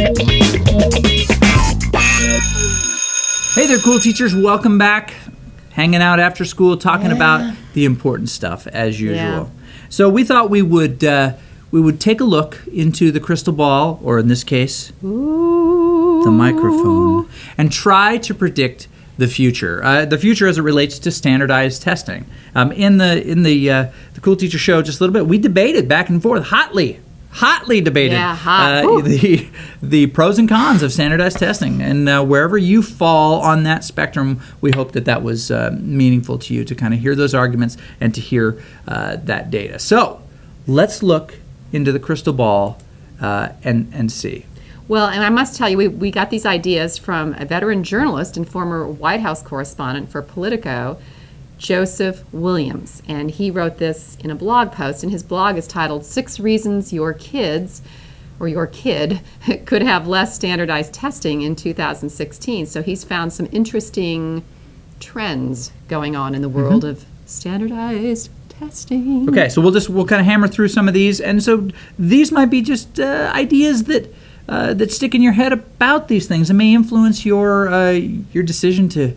Hey there, cool teachers. Welcome back. Hanging out after school, talking about the important stuff as usual. Yeah. So we thought we would take a look into the crystal ball, or in this case, the microphone, and try to predict the future. The future as it relates to standardized testing. In the Cool Teacher Show, just a little bit, we debated back and forth hotly debated the pros and cons of standardized testing, and wherever you fall on that spectrum, we hope that was meaningful to you to kind of hear those arguments and to hear that data. So let's look into the crystal ball and see. Well, and I must tell you, we got these ideas from a veteran journalist and former White House correspondent for Politico, Joseph Williams, and he wrote this in a blog post, and his blog is titled 6 Reasons Your Kids or Your Kid Could Have Less Standardized Testing in 2016. So he's found some interesting trends going on in the world of standardized testing. Okay, so we'll kind of hammer through some of these, and so these might be just ideas that stick in your head about these things and may influence your decision to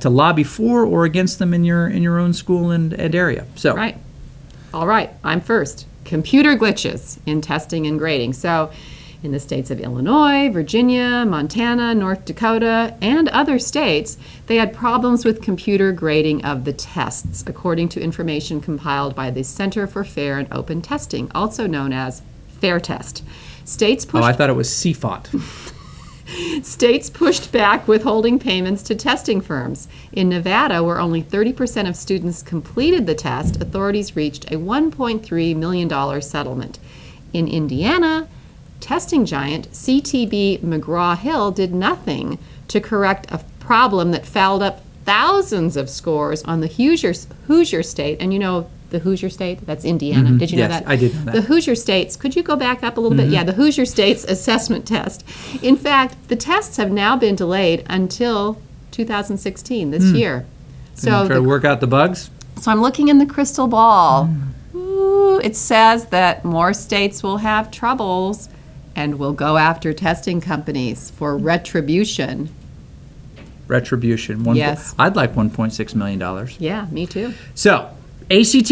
lobby for or against them in your own school and area. So right, all right, I'm first. Computer glitches in testing and grading. So, in the states of Illinois, Virginia, Montana, North Dakota, and other states, they had problems with computer grading of the tests, according to information compiled by the Center for Fair and Open Testing, also known as FAIR Test. I thought it was CFOT. States pushed back withholding payments to testing firms. In Nevada, where only 30% of students completed the test, authorities reached a $1.3 million settlement. In Indiana, testing giant CTB McGraw-Hill did nothing to correct a problem that fouled up thousands of scores on the Hoosier State, and you know the Hoosier State, that's Indiana. Mm-hmm. Did you know yes, that? I did know that. The Hoosier States, could you go back up a little bit? Yeah, the Hoosier States assessment test. In fact, the tests have now been delayed until 2016, this year. So try to work out the bugs? So I'm looking in the crystal ball. Ooh, it says that more states will have troubles and will go after testing companies for retribution. Retribution. Yes. I'd like $1.6 million. Yeah, me too. So, ACT,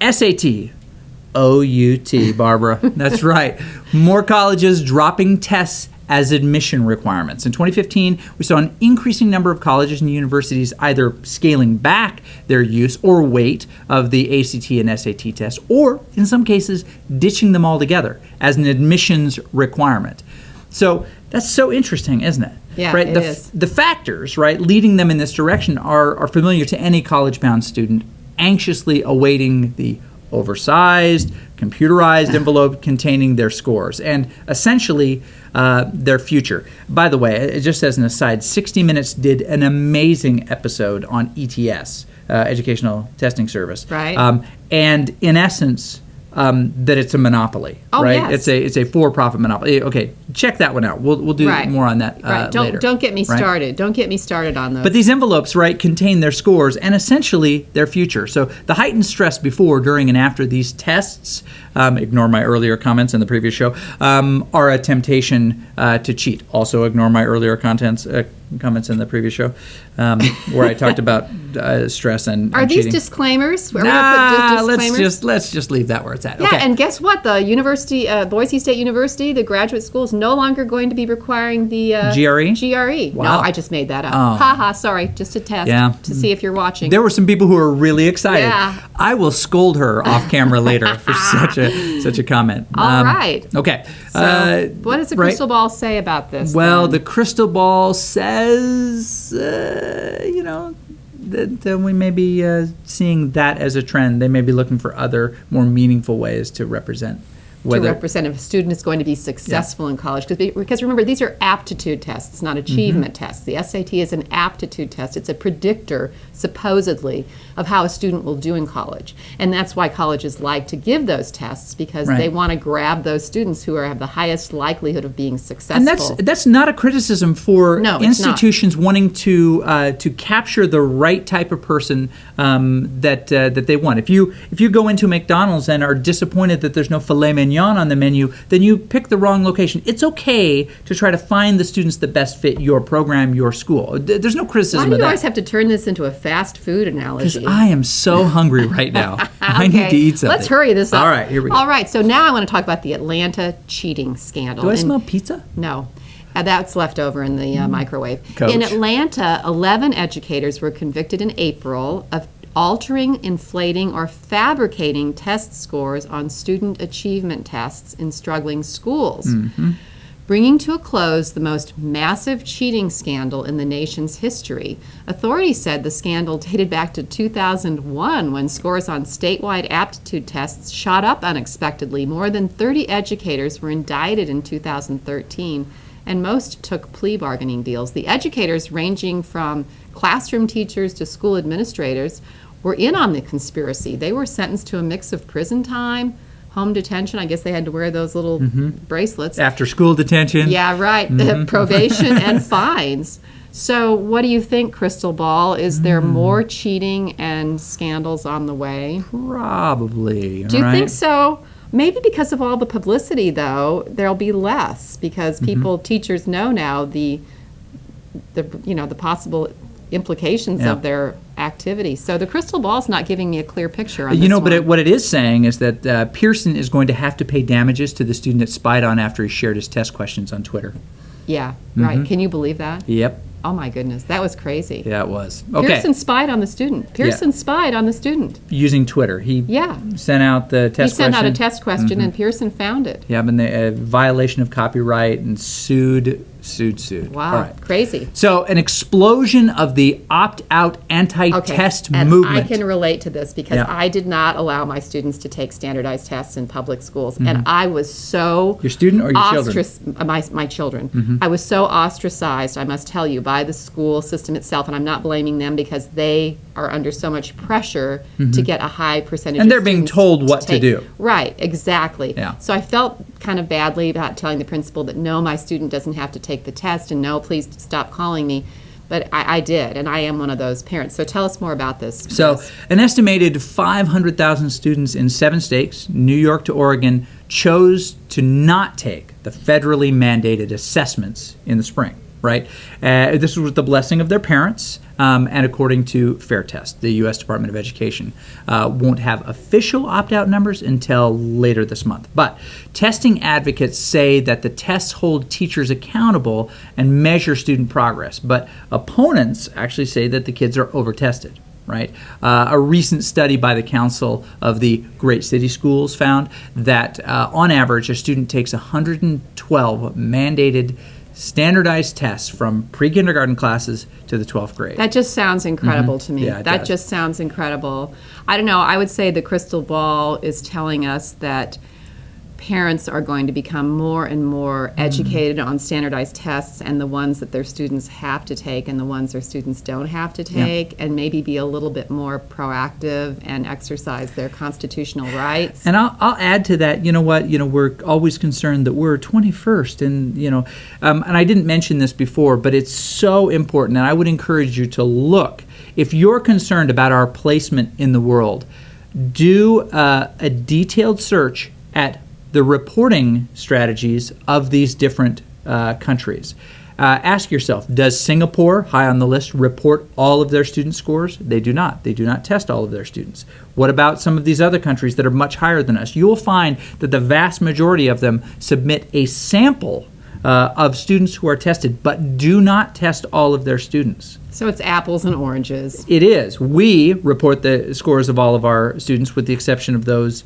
SAT, OUT, Barbara. That's right. More colleges dropping tests as admission requirements. In 2015, we saw an increasing number of colleges and universities either scaling back their use or weight of the ACT and SAT tests, or in some cases, ditching them altogether as an admissions requirement. So that's so interesting, isn't it? Yeah, right? it is. The factors, right, leading them in this direction are familiar to any college-bound student anxiously awaiting the oversized, computerized envelope containing their scores and essentially their future. By the way, just as an aside, 60 Minutes did an amazing episode on ETS, Educational Testing Service. Right. And in essence, that it's a monopoly, right? Yes. It's a for-profit monopoly. Okay, check that one out. We'll do more on that later. Don't get me started. Right? Don't get me started on those. But these envelopes, right, contain their scores and essentially their future. So the heightened stress before, during, and after these tests, ignore my earlier comments in the previous show, are a temptation to cheat. Also ignore my earlier comments in the previous show, where I talked about stress and Are these cheating. Disclaimers? Are we Nah, gonna put disclaimers? let's just leave that where it's at. Yeah, Okay. and guess what? The university, Boise State University, the graduate school is no longer going to be requiring the GRE? GRE. Wow. No, I just made that up. Oh. Ha ha, sorry. Just a test to see if you're watching. There were some people who were really excited. Yeah. I will scold her off camera later for such a comment. All right. Okay. So, what does the crystal ball say about this? Well, then? the crystal ball says, that we may be seeing that as a trend. They may be looking for other, more meaningful ways to represent if a student is going to be successful in college. Because remember, these are aptitude tests, not achievement tests. The SAT is an aptitude test. It's a predictor, supposedly, of how a student will do in college. And that's why colleges like to give those tests, because they want to grab those students who have the highest likelihood of being successful. And that's not a criticism for institutions wanting to capture the right type of person that they want. If you go into McDonald's and are disappointed that there's no filet mignon mignon on the menu, then you pick the wrong location. It's okay to try to find the students that best fit your program, your school. There's no Why criticism do of you always that. have to turn this into a fast food Because analogy? I am so hungry right now. I need to eat something. Let's hurry this up. All right, here we go. All right, so now I want to talk about the Atlanta cheating scandal. Do I And- smell pizza? No. That's left over in the microwave. Coach. In Atlanta, 11 educators were convicted in April of altering, inflating, or fabricating test scores on student achievement tests in struggling schools, bringing to a close the most massive cheating scandal in the nation's history. Authorities said the scandal dated back to 2001 when scores on statewide aptitude tests shot up unexpectedly. More than 30 educators were indicted in 2013, and most took plea bargaining deals. The educators, ranging from classroom teachers to school administrators, were in on the conspiracy. They were sentenced to a mix of prison time, home detention. I guess they had to wear those little bracelets. After school detention? Yeah, right. Probation and fines. So, what do you think, Crystal Ball? Is there more cheating and scandals on the way? Probably. Do you think so? Maybe because of all the publicity, though, there'll be less because teachers know now the possible implications Yeah. of their activity. So the crystal ball's not giving me a clear picture on this But one. what it is saying is that Pearson is going to have to pay damages to the student that spied on after he shared his test questions on Twitter. Yeah, right. Can you believe that? Yep. Oh my goodness, that was crazy. Yeah, it was. Okay. Pearson spied on the student. Pearson spied on the student. Using Twitter. He Yeah. sent out the test question. He sent out a test question and Pearson found it. Yeah, and the violation of copyright and sued. Wow, All right. crazy. So an explosion of the opt-out anti-test and movement. I can relate to this because Yeah. I did not allow my students to take standardized tests in public schools, and I was so Your student or your children? My children. I was so ostracized, I must tell you, by the school system itself, and I'm not blaming them because they are under so much pressure to get a high percentage. And of they're being students told what to take. do. Right, exactly. Yeah. So I felt kind of badly about telling the principal that no, my student doesn't have to take the test, and no, please stop calling me. But I did, and I am one of those parents. So tell us more about this. So, Yes. an estimated 500,000 students in 7 states, New York to Oregon, chose to not take the federally mandated assessments in the spring, right? This was with the blessing of their parents, and according to Fair Test, the U.S. Department of Education won't have official opt-out numbers until later this month. But testing advocates say that the tests hold teachers accountable and measure student progress. But opponents actually say that the kids are over-tested. Right? A recent study by the Council of the Great City Schools found that on average, a student takes 112 mandated standardized tests from pre-kindergarten classes to the 12th grade. That just sounds incredible to me. Yeah, it that does. just sounds incredible. I don't know. I would say the crystal ball is telling us that parents are going to become more and more educated on standardized tests and the ones that their students have to take and the ones their students don't have to take, and maybe be a little bit more proactive and exercise their constitutional rights. And I'll add to that, we're always concerned that we're 21st, and, and I didn't mention this before, but it's so important, and I would encourage you to look. If you're concerned about our placement in the world, do a detailed search at the reporting strategies of these different countries. Ask yourself, does Singapore, high on the list, report all of their student scores? They do not. They do not test all of their students. What about some of these other countries that are much higher than us? You will find that the vast majority of them submit a sample of students who are tested, but do not test all of their students. So it's apples and oranges. It is. We report the scores of all of our students with the exception of those.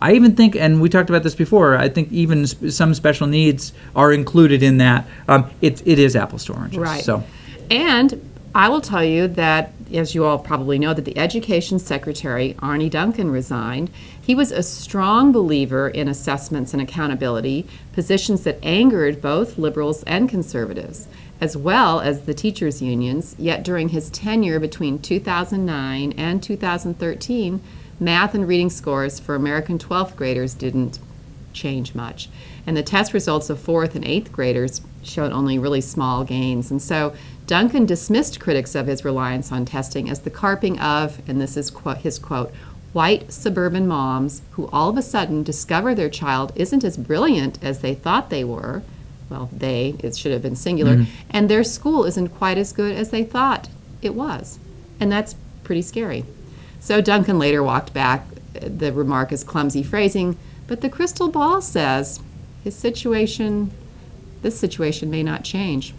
I even think, and we talked about this before, I think even some special needs are included in that. It is apples to oranges. Right. So, And I will tell you that, as you all probably know, that the Education Secretary, Arne Duncan, resigned. He was a strong believer in assessments and accountability, positions that angered both liberals and conservatives, as well as the teachers' unions. Yet during his tenure between 2009 and 2013, math and reading scores for American 12th graders didn't change much. And the test results of 4th and 8th graders showed only really small gains. And so Duncan dismissed critics of his reliance on testing as the carping of, and this is his quote, white suburban moms who all of a sudden discover their child isn't as brilliant as they thought they were. Well, it should have been singular, and their school isn't quite as good as they thought it was. And that's pretty scary. So Duncan later walked back. The remark is clumsy phrasing, but the crystal ball says this situation may not change.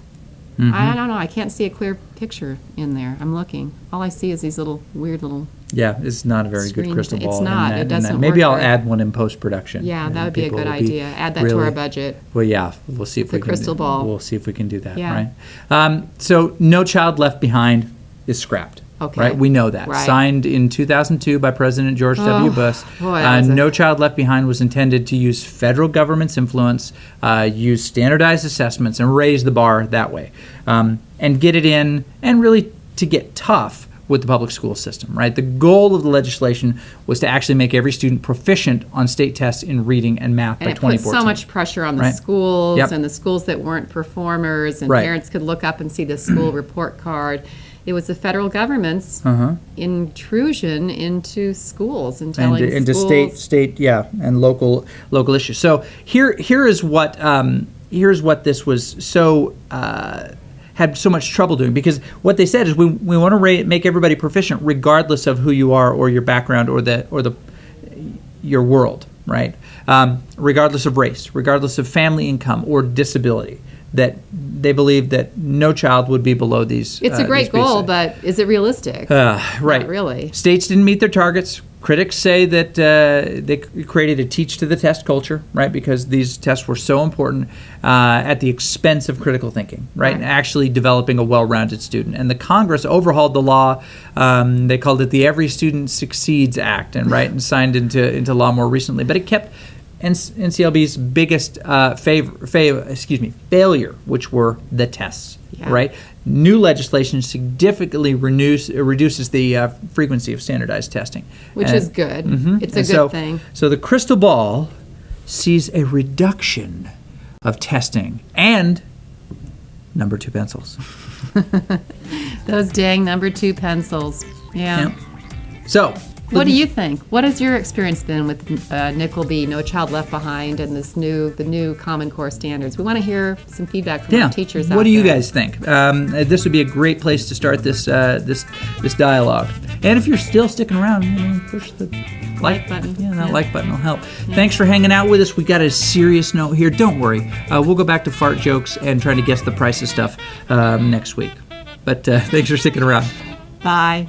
I don't know. I can't see a clear picture in there. I'm looking. All I see is these weird little. Yeah, it's not a very good Screen crystal thing. ball. It's not. It doesn't Maybe work I'll very- add one in post-production. Yeah, and that would be a people good will be idea. Add that to our budget. Well, yeah, we'll see if The we can. crystal ball. We'll see if we can do that. Yeah. Right. So, No Child Left Behind is scrapped. Okay. Right. We know that. Right. Signed in 2002 by President George W. Bush. boy, that was a- No Child Left Behind was intended to use federal government's influence, use standardized assessments, and raise the bar that way, and get it in, and really to get tough with the public school system, right? The goal of the legislation was to actually make every student proficient on state tests in reading and math And by it put 2014. so much pressure on the Right. schools Yep. and the schools that weren't performers, and Right. parents could look up and see the school report card. It was the federal government's intrusion into schools and telling into schools. state, yeah, and local issues. So here's what this was so had so much trouble doing, because what they said is we want to make everybody proficient regardless of who you are or your background or your world, right? Regardless of race, regardless of family income or disability. That they believe that no child would be below these. It's a great goal, but is it realistic? Right. Not really. States didn't meet their targets. Critics say that they created a teach to the test culture, right? Because these tests were so important at the expense of critical thinking, right? And actually developing a well-rounded student. And the Congress overhauled the law. They called it the Every Student Succeeds Act, and signed into law more recently. But it kept NCLB's biggest failure, which were the tests, right? New legislation significantly reduces the frequency of standardized testing. Which is good. It's a good thing. So the crystal ball sees a reduction of testing and number 2 pencils. Those dang number 2 pencils. Yeah. So What do you think? What has your experience been with Nickleby, No Child Left Behind, and the new Common Core standards? We want to hear some feedback from our teachers out there. What do you guys think? This would be a great place to start this dialogue. And if you're still sticking around, push the like button. Yeah, that like button will help. Yeah. Thanks for hanging out with us. We got a serious note here. Don't worry. We'll go back to fart jokes and trying to guess the price of stuff next week. But thanks for sticking around. Bye.